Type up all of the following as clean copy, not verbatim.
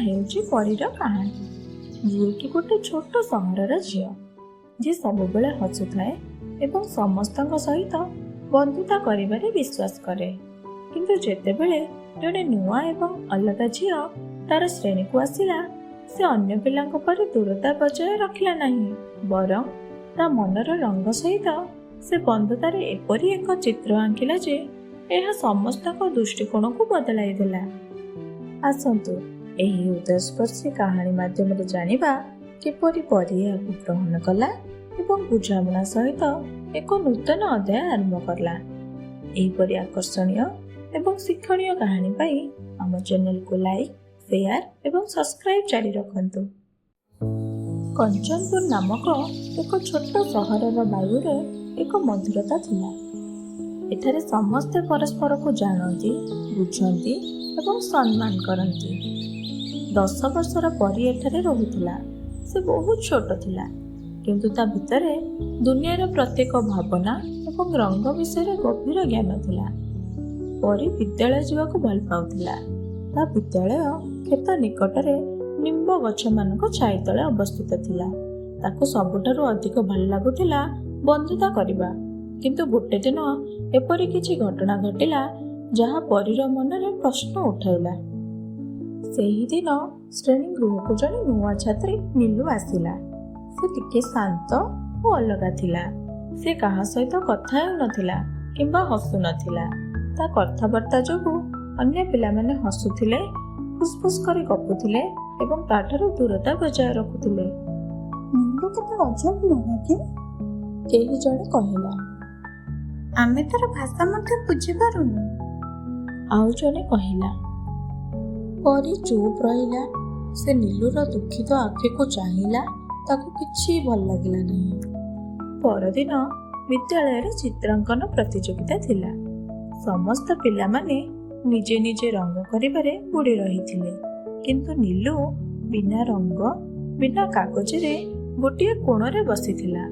ହେଉଛି ପରୀର କାହାଣୀ, ଯିଏକି ଗୋଟେ ଛୋଟ ସହରର ଝିଅ, ଯିଏ ସବୁବେଳେ ହସୁଥାଏ ଏବଂ ସମସ୍ତଙ୍କ ସହିତ ବନ୍ଧୁତା କରିବାରେ ବିଶ୍ୱାସ କରେ। କିନ୍ତୁ ଯେତେବେଳେ ଜଣେ ନୂଆ ଏବଂ ଅଲଗା ଝିଅ ତାର ଶ୍ରେଣୀକୁ ଆସିଲା, ସେ ଅନ୍ୟ ପିଲାଙ୍କ ପରି ଦୂରତା ବଜାୟ ରଖିଲା ନାହିଁ, ବରଂ ତା ମନର ରଙ୍ଗ ସହିତ ସେ ବନ୍ଧୁତାରେ ଏପରି ଏକ ଚିତ୍ର ଆଙ୍କିଲା ଯେ ଏହା ସମସ୍ତଙ୍କ ଦୃଷ୍ଟିକୋଣକୁ ବଦଳାଇ ଦେଲା। ଆସନ୍ତୁ ଏହି ହୃଦୟସ୍ପର୍ଶୀ କାହାଣୀ ମାଧ୍ୟମରେ ଜାଣିବା କିପରି ପରୀ ଏହାକୁ ଗ୍ରହଣ କଲା ଏବଂ ବୁଝାମଣା ସହିତ ଏକ ନୂତନ ଅଧ୍ୟାୟ ଆରମ୍ଭ କଲା। ଏହିପରି ଆକର୍ଷଣୀୟ ଏବଂ ଶିକ୍ଷଣୀୟ କାହାଣୀ ପାଇଁ ଆମ ଚ୍ୟାନେଲକୁ ଲାଇକ୍, ସେୟାର ଏବଂ ସବସ୍କ୍ରାଇବ୍ ଜାରି ରଖନ୍ତୁ। କଞ୍ଚନପୁର ନାମକ ଏକ ଛୋଟ ସହରର ବାୟୁରେ ଏକ ମଧୁରତା ଥିଲା। ଏଠାରେ ସମସ୍ତେ ପରସ୍ପରକୁ ଜାଣନ୍ତି, ବୁଝନ୍ତି ଏବଂ ସମ୍ମାନ କରନ୍ତି। 10 ବର୍ଷର ପରୀ ଏଠାରେ ରହୁଥିଲା। ସେ ବହୁତ ଛୋଟ ଥିଲା, କିନ୍ତୁ ତା ଭିତରେ ଦୁନିଆର ପ୍ରତ୍ୟେକ ଭାବନା ଏବଂ ରଙ୍ଗ ବିଷୟରେ ଗଭୀର ଜ୍ଞାନ ଥିଲା। ପରୀ ବିଦ୍ୟାଳୟ ଯିବାକୁ ଭଲ ପାଉଥିଲା। ତା ବିଦ୍ୟାଳୟ କ୍ଷେତ ନିକଟରେ ନିମ୍ବ ଗଛମାନଙ୍କ ଛାଇ ତଳେ ଅବସ୍ଥିତ ଥିଲା। ତାକୁ ସବୁଠାରୁ ଅଧିକ ଭଲ ଲାଗୁଥିଲା ବନ୍ଧୁତା କରିବା। କିନ୍ତୁ ଗୋଟେ ଦିନ ଏପରି କିଛି ଘଟଣା ଘଟିଲା ଯାହା ପରୀର ମନରେ ପ୍ରଶ୍ନ ଉଠାଇଲା। ସେହିଦିନ ଶ୍ରେଣୀ ଗୃହକୁ ଜଣେ ନୂଆ ଛାତ୍ରୀ ନୀଲୁ ଆସିଲା। ସେ ଟିକେ ଶାନ୍ତ ଓ ଅଲଗା ଥିଲା। ସେ କାହା ସହିତ କଥା ହେଉନଥିଲା କିମ୍ବା ହସୁନଥିଲା। ତା କଥାବାର୍ତ୍ତା ଯୋଗୁଁ ଅନ୍ୟ ପିଲାମାନେ ହସୁଥିଲେ, ଫୁସ୍ଫୁସ୍ କରି ଗପୁଥିଲେ ଏବଂ ତାଠାରୁ ଦୂରତା ବଜାୟ ରଖୁଥିଲେ। ନୀଲୁ କେତେ ଅଜବ ନୁହେଁ କି? କେହି ଜଣେ କହିଲା। ଆମେ ତାର ଭାଷା ମଧ୍ୟ ବୁଝିପାରୁନୁ। ଆଉ ଜଣେ କହିଲା। ପରୀ ଚୁପ୍ ରହିଲା। ସେ ନୀଲୁର ଦୁଃଖିତ ଆଖିକୁ ଚାହିଁଲା। ତାକୁ କିଛି ଭଲ ଲାଗିଲା ନାହିଁ। ପରଦିନ ବିଦ୍ୟାଳୟରେ ଚିତ୍ରାଙ୍କନ ପ୍ରତିଯୋଗିତା ଥିଲା। ସମସ୍ତ ପିଲାମାନେ ନିଜେ ନିଜେ ରଙ୍ଗ କରିବାରେ ବୁଡ଼ି ରହିଥିଲେ, କିନ୍ତୁ ନୀଲୁ ବିନା ରଙ୍ଗ, ବିନା କାଗଜରେ ଗୋଟିଏ କୋଣରେ ବସିଥିଲା।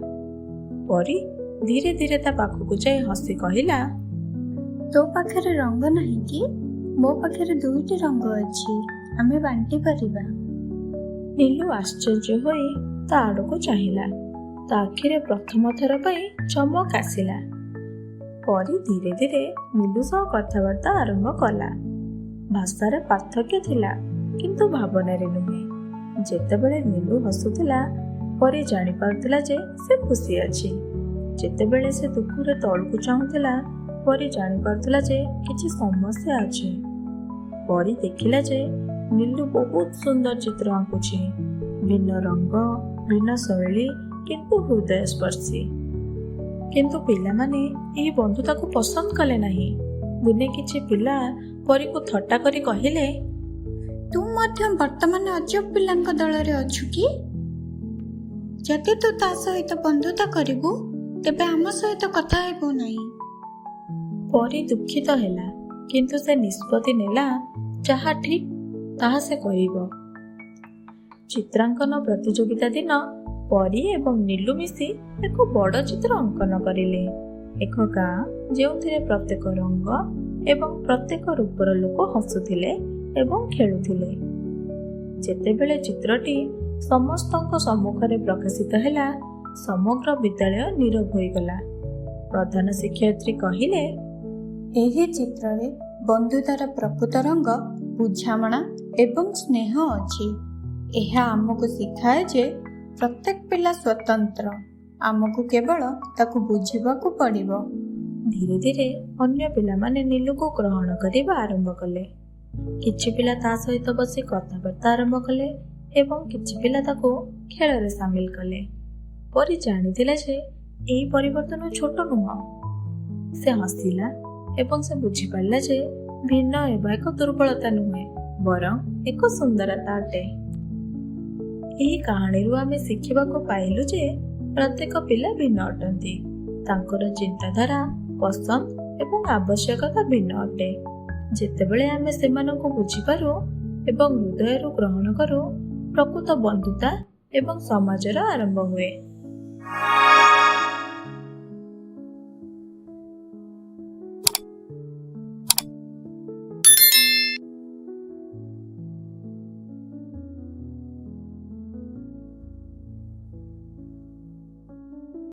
ପରୀ ଧୀରେ ଧୀରେ ତା ପାଖକୁ ଯାଇ ହସି କହିଲା, ତୋ ପାଖରେ ରଙ୍ଗ ନାହିଁ କି? ମୋ ପାଖରେ 2ଟି ରଙ୍ଗ ଅଛି, ଆମେ ବାଣ୍ଟି ପାରିବା। ନୀଲୁ ଆଶ୍ଚର୍ଯ୍ୟ ହୋଇ ତା ଆଡ଼କୁ ଚାହିଁଲା। ତା ଆଖିରେ ପ୍ରଥମ ଥର ପାଇଁ ଚମକ ଆସିଲା। ପରୀ ଧୀରେ ଧୀରେ ନୀଲୁ ସହ କଥାବାର୍ତ୍ତା ଆରମ୍ଭ କଲା। ଭାଷାରେ ପାର୍ଥକ୍ୟ ଥିଲା, କିନ୍ତୁ ଭାବନାରେ ନୁହେଁ। ଯେତେବେଳେ ନୀଲୁ ହସୁଥିଲା, ପରୀ ଜାଣିପାରୁଥିଲା ଯେ ସେ ଖୁସି ଅଛି। ଯେତେବେଳେ ସେ ଦୁଃଖରେ ତଳକୁ ଚାହୁଁଥିଲା, ପରୀ ଜାଣିପାରୁଥିଲା ଯେ କିଛି ସମସ୍ୟା ଅଛି। ପରୀ ଦେଖିଲା ଯେ ନୀଲୁ ବହୁତ ସୁନ୍ଦର ଚିତ୍ର ଆଙ୍କୁଛି। ଭିନ୍ନ ରଙ୍ଗ, ଭିନ୍ନ ଶୈଳୀ, କିନ୍ତୁ ହୃଦୟସ୍ପର୍ଶୀ। କିନ୍ତୁ ପିଲାମାନେ ଏହି ବନ୍ଧୁତାକୁ ପସନ୍ଦ କଲେ ନାହିଁ। ଦିନେ କିଛି ପିଲା ପରୀକୁ ଥଟ୍ଟା କରି କହିଲେ, ତୁ ମଧ୍ୟ ବର୍ତ୍ତମାନ ଅଜବ ପିଲାଙ୍କ ଦଳରେ ଅଛୁ କି? ଯଦି ତୁ ତା ସହିତ ବନ୍ଧୁତା କରିବୁ, ତେବେ ଆମ ସହିତ କଥା ହେବୁ ନାହିଁ। ପରୀ ଦୁଃଖିତ ହେଲା, କିନ୍ତୁ ସେ ନିଷ୍ପତ୍ତି ନେଲା ଯାହା ଠିକ୍ ତାହା ସେ କରିବ। ଚିତ୍ରାଙ୍କନ ପ୍ରତିଯୋଗିତା ଦିନ ପରୀ ଏବଂ ନୀଲୁ ମିଶି ଏକ ବଡ଼ ଚିତ୍ର ଅଙ୍କନ କରିଲେ। ଏକ ଗାଁ ଯେଉଁଥିରେ ପ୍ରତ୍ୟେକ ରଙ୍ଗ ଏବଂ ପ୍ରତ୍ୟେକ ରୂପର ଲୋକ ହସୁଥିଲେ ଏବଂ ଖେଳୁଥିଲେ। ଯେତେବେଳେ ଚିତ୍ରଟି ସମସ୍ତଙ୍କ ସମ୍ମୁଖରେ ପ୍ରକାଶିତ ହେଲା, ସମଗ୍ର ବିଦ୍ୟାଳୟ ନୀରବ ହୋଇଗଲା। ପ୍ରଧାନ ଶିକ୍ଷୟିତ୍ରୀ କହିଲେ, ଏହି ଚିତ୍ରରେ ବନ୍ଧୁତାର ପ୍ରକୃତ ରଙ୍ଗ ବୁଝାମଣା ଏବଂ ସ୍ନେହ ଅଛି। ଏହା ଆମକୁ ଶିଖାଏ ଯେ ପ୍ରତ୍ୟେକ ପିଲା ସ୍ୱତନ୍ତ୍ର। ଆମକୁ କେବଳ ତାକୁ ବୁଝିବାକୁ ପଡ଼ିବ। ଧୀରେ ଧୀରେ ଅନ୍ୟ ପିଲାମାନେ ନୀଲୁକୁ ଗ୍ରହଣ କରିବା ଆରମ୍ଭ କଲେ। କିଛି ପିଲା ତା ସହିତ ବସି କଥାବାର୍ତ୍ତା ଆରମ୍ଭ କଲେ ଏବଂ କିଛି ପିଲା ତାକୁ ଖେଳରେ ସାମିଲ କଲେ। ପରୀ ଜାଣିଥିଲା ଯେ ଏହି ପରିବର୍ତ୍ତନ ଛୋଟ ନୁହଁ। ସେ ହସିଲା ଏବଂ ସେ ବୁଝିପାରିଲା ଯେ ଭିନ୍ନ ହେବା ଏକ ଦୁର୍ବଳତା ନୁହେଁ, ବରଂ ଏକ ସୁନ୍ଦରତା ଅଟେ। ଏହି କାହାଣୀରୁ ଆମେ ଶିଖିବାକୁ ପାଇଲୁ ଯେ ପ୍ରତ୍ୟେକ ପିଲା ଭିନ୍ନ ଅଟନ୍ତି। ତାଙ୍କର ଚିନ୍ତାଧାରା, ପସନ୍ଦ ଏବଂ ଆବଶ୍ୟକତା ଭିନ୍ନ ଅଟେ। ଯେତେବେଳେ ଆମେ ସେମାନଙ୍କୁ ବୁଝିପାରୁ ଏବଂ ହୃଦୟରୁ ଗ୍ରହଣ କରୁ, ପ୍ରକୃତ ବନ୍ଧୁତା ଏବଂ ସମାଜର ଆରମ୍ଭ ହୁଏ।